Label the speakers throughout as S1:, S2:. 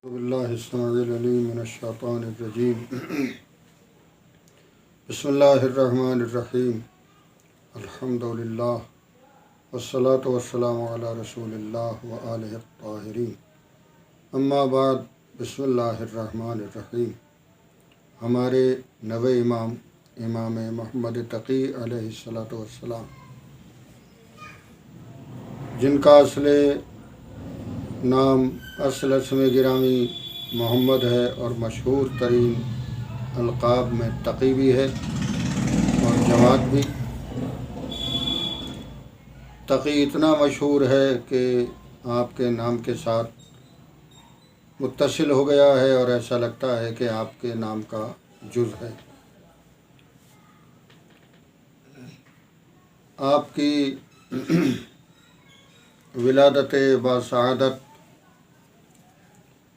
S1: باللہ السمیع العلیم من الشیطان الرجیم بسم اللہ الرحمن الرحیم الحمدللہ والصلاة والسلام علی رسول اللہ وآلہ الطاہرین اما بعد بسم اللہ الرحمن الرحیم۔ ہمارے نوے امام محمد تقی علیہ السلام جن کا اصل اسم گرامی محمد ہے اور مشہور ترین القاب میں تقی بھی ہے اور جواد بھی۔ تقی اتنا مشہور ہے کہ آپ کے نام کے ساتھ متصل ہو گیا ہے اور ایسا لگتا ہے کہ آپ کے نام کا جز ہے۔ آپ کی ولادت باسعادت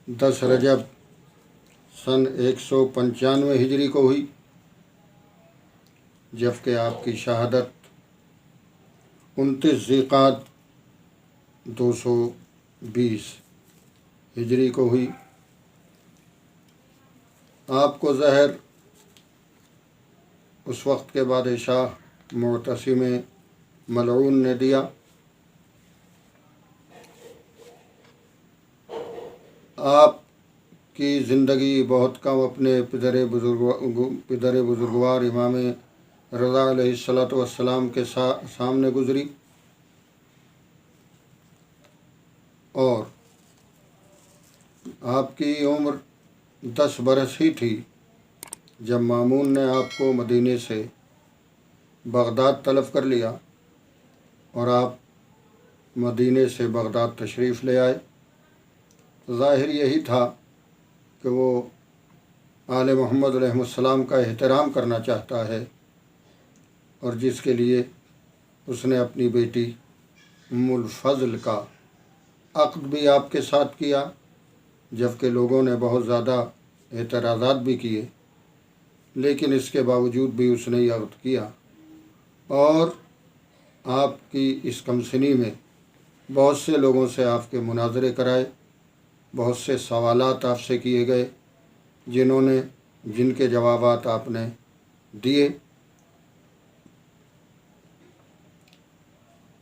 S1: 10 رجب سن 195 ہجری کو ہوئی، جبکہ آپ کی شہادت 29 ذیقعد 220 ہجری کو ہوئی۔ آپ کو زہر اس وقت کے بادشاہ معتصم ملعون نے دیا۔ آپ کی زندگی بہت کم اپنے پدر بزرگوار امام رضا علیہ السلام کے سامنے گزری، اور آپ کی عمر 10 برس ہی تھی جب مامون نے آپ کو مدینے سے بغداد طلب کر لیا اور آپ مدینے سے بغداد تشریف لے آئے۔ ظاہر یہی تھا کہ وہ آل محمد علیہ السلام کا احترام کرنا چاہتا ہے، اور جس کے لیے اس نے اپنی بیٹی ام الفضل کا عقد بھی آپ کے ساتھ کیا، جبکہ لوگوں نے بہت زیادہ اعتراضات بھی کیے، لیکن اس کے باوجود بھی اس نے یہ عقد کیا، اور آپ کی اس کم سنی میں بہت سے لوگوں سے آپ کے مناظرے کرائے، بہت سے سوالات آپ سے کیے گئے جن کے جوابات آپ نے دیے۔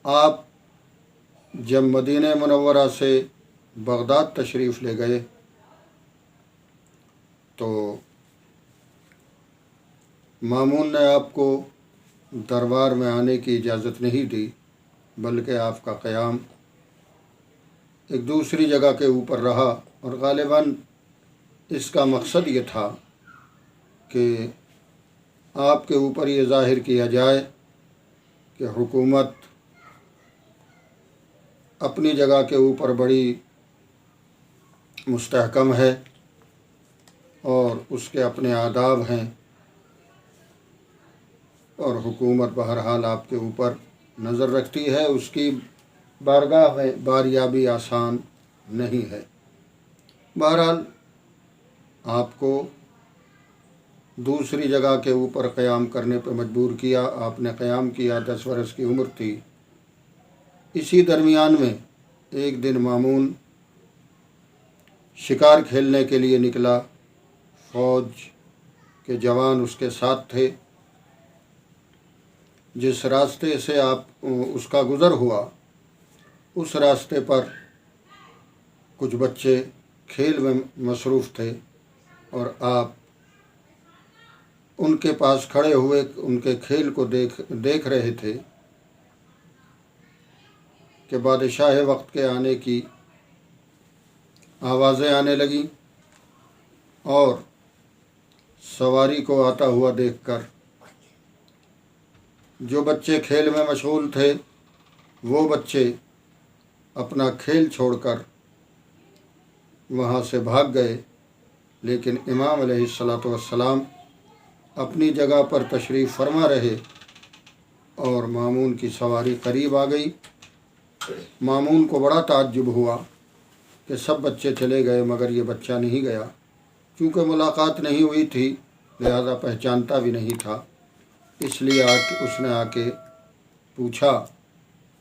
S1: آپ جب مدینہ منورہ سے بغداد تشریف لے گئے تو مامون نے آپ کو دربار میں آنے کی اجازت نہیں دی، بلکہ آپ کا قیام ایک دوسری جگہ کے اوپر رہا، اور غالباً اس کا مقصد یہ تھا کہ آپ کے اوپر یہ ظاہر کیا جائے کہ حکومت اپنی جگہ کے اوپر بڑی مستحکم ہے اور اس کے اپنے آداب ہیں، اور حکومت بہرحال آپ کے اوپر نظر رکھتی ہے، اس کی بارگاہ میں باریابی آسان نہیں ہے۔ بہرحال آپ کو دوسری جگہ کے اوپر قیام کرنے پہ مجبور کیا۔ آپ نے قیام کیا، 10 برس کی عمر تھی۔ اسی درمیان میں ایک دن مامون شکار کھیلنے کے لیے نکلا، فوج کے جوان اس کے ساتھ تھے۔ جس راستے سے اس کا گزر ہوا، اس راستے پر کچھ بچے کھیل میں مصروف تھے، اور آپ ان کے پاس کھڑے ہوئے ان کے کھیل کو دیکھ رہے تھے کہ بادشاہ وقت کے آنے کی آوازیں آنے لگیں، اور سواری کو آتا ہوا دیکھ کر جو بچے کھیل میں مشغول تھے وہ بچے اپنا کھیل چھوڑ کر وہاں سے بھاگ گئے، لیکن امام علیہ السلام اپنی جگہ پر تشریف فرما رہے، اور مامون کی سواری قریب آ گئی۔ مامون کو بڑا تعجب ہوا کہ سب بچے چلے گئے مگر یہ بچہ نہیں گیا۔ چونکہ ملاقات نہیں ہوئی تھی لہذا پہچانتا بھی نہیں تھا، اس لیے اس نے آ کے پوچھا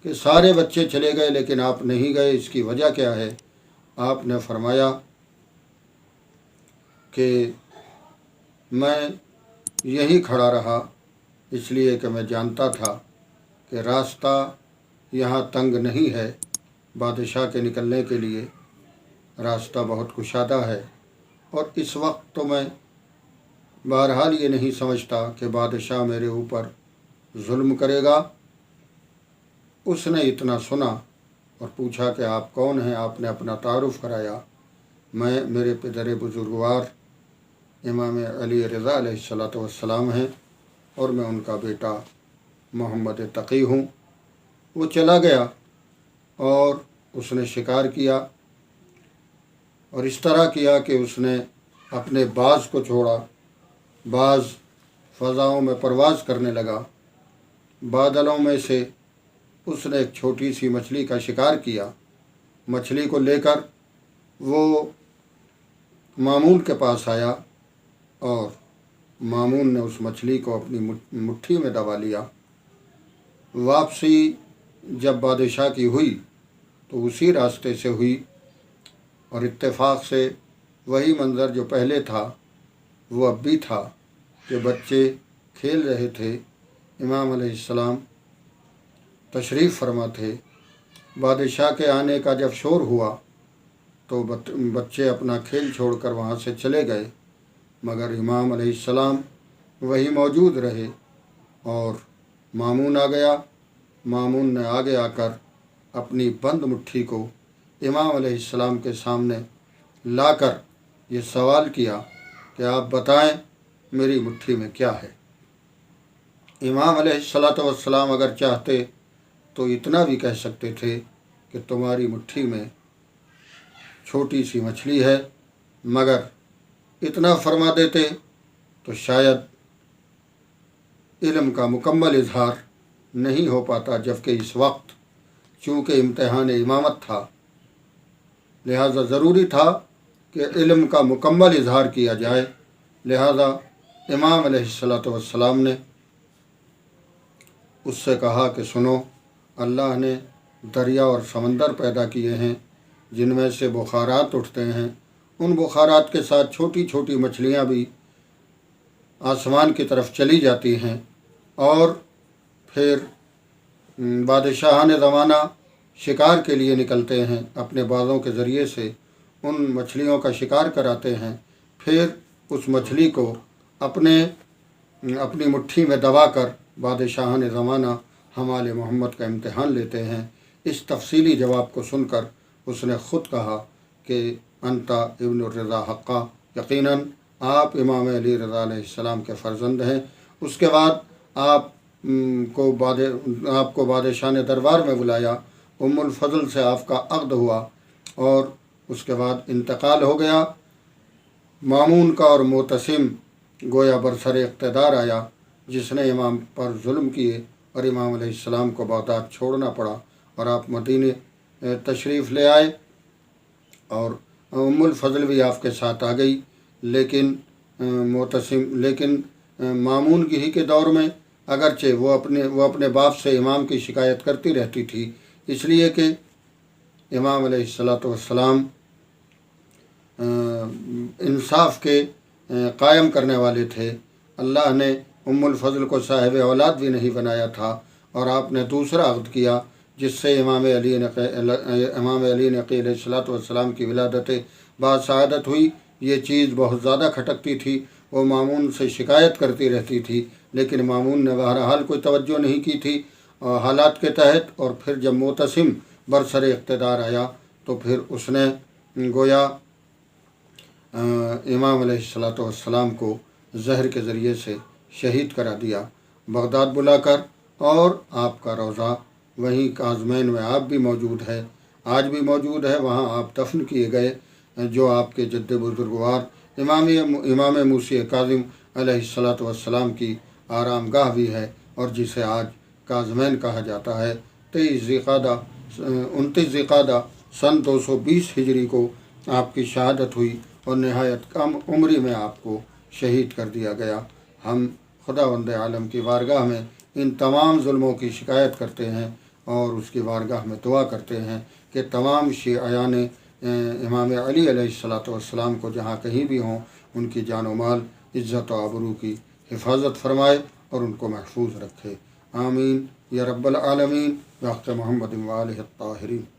S1: کہ سارے بچے چلے گئے لیکن آپ نہیں گئے، اس کی وجہ کیا ہے؟ آپ نے فرمایا کہ میں یہیں کھڑا رہا، اس لیے کہ میں جانتا تھا کہ راستہ یہاں تنگ نہیں ہے، بادشاہ کے نکلنے کے لیے راستہ بہت کشادہ ہے۔ اور اس وقت تو میں بہرحال یہ نہیں سمجھتا کہ بادشاہ میرے اوپر ظلم کرے گا۔ اس نے اتنا سنا اور پوچھا کہ آپ کون ہیں؟ آپ نے اپنا تعارف کرایا۔ میرے پدر بزرگوار امام علی رضا علیہ السلام ہیں اور میں ان کا بیٹا محمد تقی ہوں۔ وہ چلا گیا اور اس نے شکار کیا، اور اس طرح کیا کہ اس نے اپنے باز کو چھوڑا۔ باز فضاؤں میں پرواز کرنے لگا، بادلوں میں سے اس نے ایک چھوٹی سی مچھلی کا شکار کیا۔ مچھلی کو لے کر وہ مامون کے پاس آیا اور مامون نے اس مچھلی کو اپنی مٹھی میں دبا لیا۔ واپسی جب بادشاہ کی ہوئی تو اسی راستے سے ہوئی، اور اتفاق سے وہی منظر جو پہلے تھا وہ اب بھی تھا کہ بچے کھیل رہے تھے، امام علیہ السلام تشریف فرما تھے۔ بادشاہ کے آنے کا جب شور ہوا تو بچے اپنا کھیل چھوڑ کر وہاں سے چلے گئے، مگر امام علیہ السلام وہی موجود رہے۔ اور مامون آ گیا۔ مامون نے آگے آ کر اپنی بند مٹھی کو امام علیہ السلام کے سامنے لا کر یہ سوال کیا کہ آپ بتائیں میری مٹھی میں کیا ہے۔ امام علیہ السلام اگر چاہتے تو اتنا بھی کہہ سکتے تھے کہ تمہاری مٹھی میں چھوٹی سی مچھلی ہے، مگر اتنا فرما دیتے تو شاید علم کا مکمل اظہار نہیں ہو پاتا، جبکہ اس وقت چونکہ امتحان امامت تھا، لہذا ضروری تھا کہ علم کا مکمل اظہار کیا جائے۔ لہذا امام علیہ السلام نے اس سے کہا کہ سنو، اللہ نے دریا اور سمندر پیدا کیے ہیں جن میں سے بخارات اٹھتے ہیں، ان بخارات کے ساتھ چھوٹی چھوٹی مچھلیاں بھی آسمان کی طرف چلی جاتی ہیں، اور پھر بادشاہان زمانہ شکار کے لیے نکلتے ہیں، اپنے بازوں کے ذریعے سے ان مچھلیوں کا شکار کراتے ہیں، پھر اس مچھلی کو اپنی مٹھی میں دبا کر بادشاہان زمانہ حمال محمد کا امتحان لیتے ہیں۔ اس تفصیلی جواب کو سن کر اس نے خود کہا کہ انتا ابن الرضا حقا، یقیناً آپ امام علی رضا علیہ السلام کے فرزند ہیں۔ اس کے بعد آپ کو بادشاہ نے دربار میں بلایا، ام الفضل سے آپ کا عقد ہوا، اور اس کے بعد انتقال ہو گیا۔ مامون کا اور معتصم گویا برسر اقتدار آیا، جس نے امام پر ظلم کیے، اور امام علیہ السلام کو بغداد چھوڑنا پڑا، اور آپ مدینے تشریف لے آئے، اور ام الفضل بھی آپ کے ساتھ آ گئی۔ لیکن مامون ہی کے دور میں اگرچہ وہ اپنے باپ سے امام کی شکایت کرتی رہتی تھی، اس لیے کہ امام علیہ السلام انصاف کے قائم کرنے والے تھے۔ اللہ نے ام الفضل کو صاحب اولاد بھی نہیں بنایا تھا، اور آپ نے دوسرا عقد کیا جس سے امام علی نقی علیہ السلام کی ولادت باسعادت ہوئی۔ یہ چیز بہت زیادہ کھٹکتی تھی، وہ مامون سے شکایت کرتی رہتی تھی، لیکن مامون نے بہرحال کوئی توجہ نہیں کی تھی حالات کے تحت۔ اور پھر جب معتصم برسر اقتدار آیا تو پھر اس نے گویا امام علیہ السلام کو زہر کے ذریعے سے شہید کرا دیا بغداد بلا کر، اور آپ کا روضہ وہیں کاظمین میں آپ بھی موجود ہے، آج بھی موجود ہے، وہاں آپ دفن کیے گئے، جو آپ کے جد بزرگوار امام موسی کاظم علیہ السلام کی آرام گاہ بھی ہے، اور جسے آج کاظمین کہا جاتا ہے۔ 29 ذی-القعدہ سن 220 ہجری کو آپ کی شہادت ہوئی، اور نہایت کم عمری میں آپ کو شہید کر دیا گیا۔ ہم خداوند عالم کی بارگاہ میں ان تمام ظلموں کی شکایت کرتے ہیں، اور اس کی بارگاہ میں دعا کرتے ہیں کہ تمام شیعیان امام علی علیہ السلام کو جہاں کہیں بھی ہوں، ان کی جان و مال عزت و آبرو کی حفاظت فرمائے اور ان کو محفوظ رکھے۔ آمین یا رب العالمین۔ وقت محمد وآلہ الطاہرین۔